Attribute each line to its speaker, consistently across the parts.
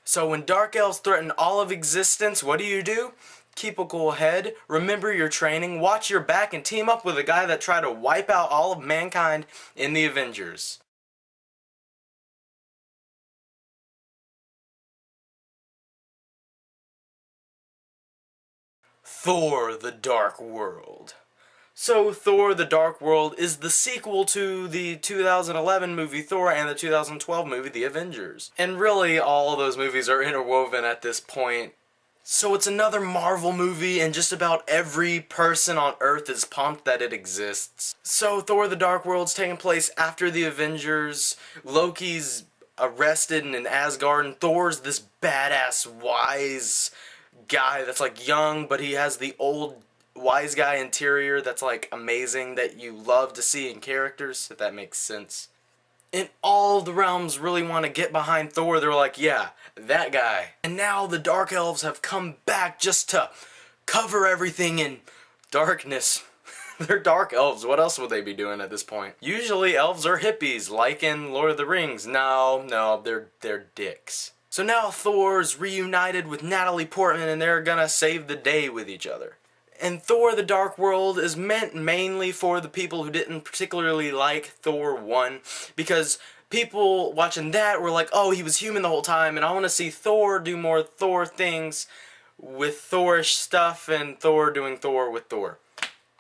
Speaker 1: So when dark elves threaten all of existence, what do? Keep a cool head, remember your training, watch your back, and team up with a guy that tried to wipe out all of mankind in the Avengers. Thor: The Dark World. So Thor: The Dark World is the sequel to the 2011 movie Thor and the 2012 movie The Avengers. And really, all those movies are interwoven at this point. So it's another Marvel movie, and just about every person on Earth is pumped that it exists. So Thor: The Dark World's taking place after the Avengers. Loki's arrested in Asgard, and Thor's this badass, wise guy that's like young, but he has the old wise guy interior that's like amazing, that you love to see in characters, if that makes sense. And all the realms really want to get behind Thor. They're like, yeah, that guy. And now the Dark Elves have come back just to cover everything in darkness. They're Dark Elves. What else would they be doing at this point? Usually elves are hippies, like in Lord of the Rings. No, they're dicks. So now Thor's reunited with Natalie Portman, and they're gonna save the day with each other. And Thor: The Dark World is meant mainly for the people who didn't particularly like Thor 1, because people watching that were like, oh, he was human the whole time, and I want to see Thor do more Thor things with Thorish stuff, and Thor doing Thor with Thor.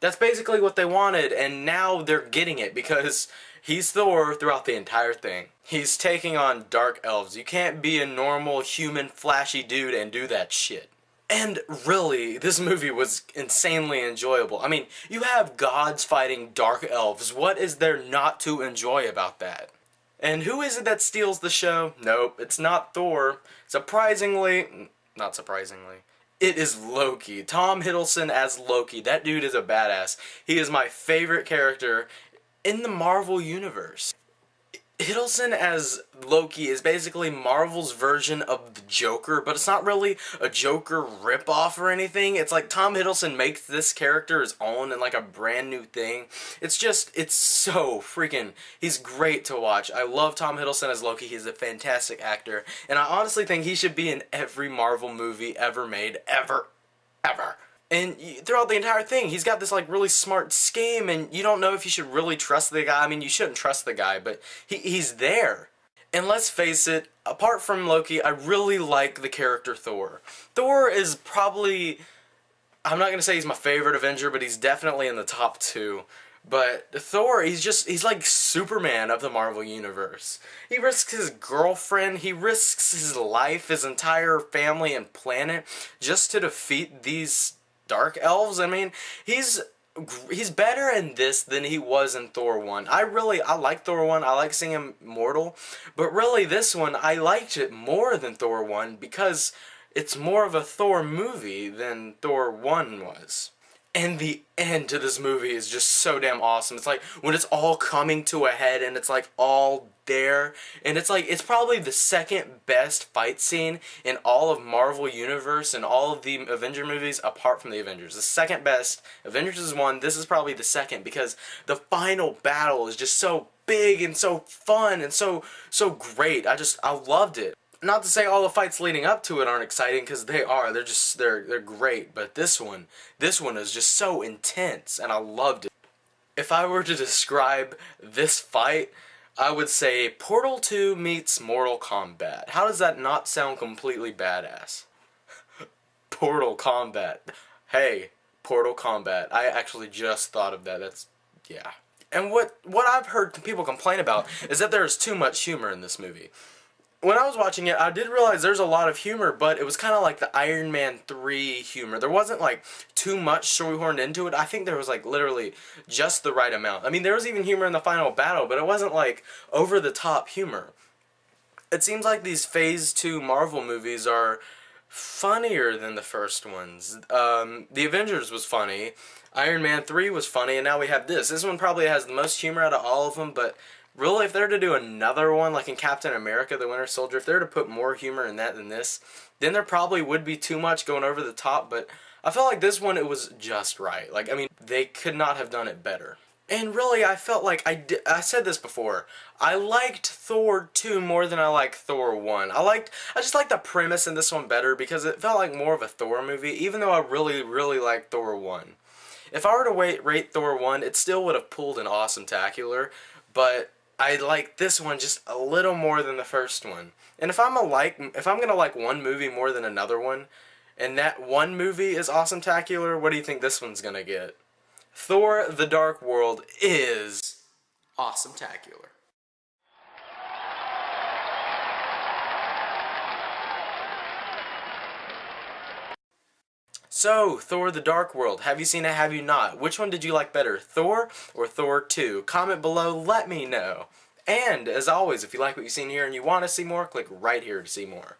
Speaker 1: That's basically what they wanted, and now they're getting it, because he's Thor throughout the entire thing. He's taking on dark elves. You can't be a normal, human, flashy dude and do that shit. And really, this movie was insanely enjoyable. I mean, you have gods fighting dark elves. What is there not to enjoy about that? And who is it that steals the show? Nope, it's not Thor. Not surprisingly, it is Loki. Tom Hiddleson as Loki. That dude is a badass. He is my favorite character in the Marvel Universe. Hiddleson as Loki is basically Marvel's version of the Joker, but it's not really a Joker ripoff or anything. It's like Tom Hiddleston makes this character his own and like a brand new thing. It's so freaking, he's great to watch. I love Tom Hiddleston as Loki. He's a fantastic actor, and I honestly think he should be in every Marvel movie ever made, ever. And throughout the entire thing, he's got this like really smart scheme, and you don't know if you should really trust the guy. I mean, you shouldn't trust the guy, but he's there. And let's face it, apart from Loki, I really like the character Thor. Thor is probably, I'm not going to say he's my favorite Avenger, but he's definitely in the top 2. But Thor, he's like Superman of the Marvel Universe. He risks his girlfriend, he risks his life, his entire family and planet just to defeat these dark elves. I mean, he's better in this than he was in Thor 1. I like Thor 1. I like seeing him mortal. But really, this one, I liked it more than Thor 1 because it's more of a Thor movie than Thor 1 was. And the end to this movie is just so damn awesome. It's like when it's all coming to a head and it's like all there, and it's like it's probably the second best fight scene in all of Marvel Universe and all of the Avenger movies apart from the Avengers. The second best. Avengers is 1, this is probably the second, because the final battle is just so big and so fun and so great. I loved it. Not to say all the fights leading up to it aren't exciting, because they are. They're great. But this one is just so intense, and I loved it. If I were to describe this fight, I would say Portal 2 meets Mortal Kombat. How does that not sound completely badass? Portal Kombat. Hey, Portal Kombat. I actually just thought of that. Yeah. And what I've heard people complain about is that there's too much humor in this movie. When I was watching it, I did realize there's a lot of humor, but it was kind of like the Iron Man 3 humor. There wasn't like too much shoehorned into it. I think there was like literally just the right amount. I mean, there was even humor in the final battle, but it wasn't like over the top humor. It seems like these Phase 2 Marvel movies are funnier than the first ones. The Avengers was funny, Iron Man 3 was funny, and now we have this. This one probably has the most humor out of all of them, but really, if they were to do another one, like in Captain America, the Winter Soldier, if they were to put more humor in that than this, then there probably would be too much going over the top, but I felt like this one, it was just right. Like, I mean, they could not have done it better. And really, I felt like I said this before. I liked Thor 2 more than I liked Thor 1. I just liked the premise in this one better because it felt like more of a Thor movie, even though I really, really liked Thor 1. If I were to rate Thor 1, it still would have pulled an awesome-tacular, but I like this one just a little more than the first one. And if I'm gonna like one movie more than another one, and that one movie is awesome-tacular, what do you think this one's gonna get? Thor: The Dark World is awesome-tacular. So, Thor: The Dark World. Have you seen it? Have you not? Which one did you like better, Thor or Thor 2? Comment below, let me know. And, as always, if you like what you've seen here and you want to see more, click right here to see more.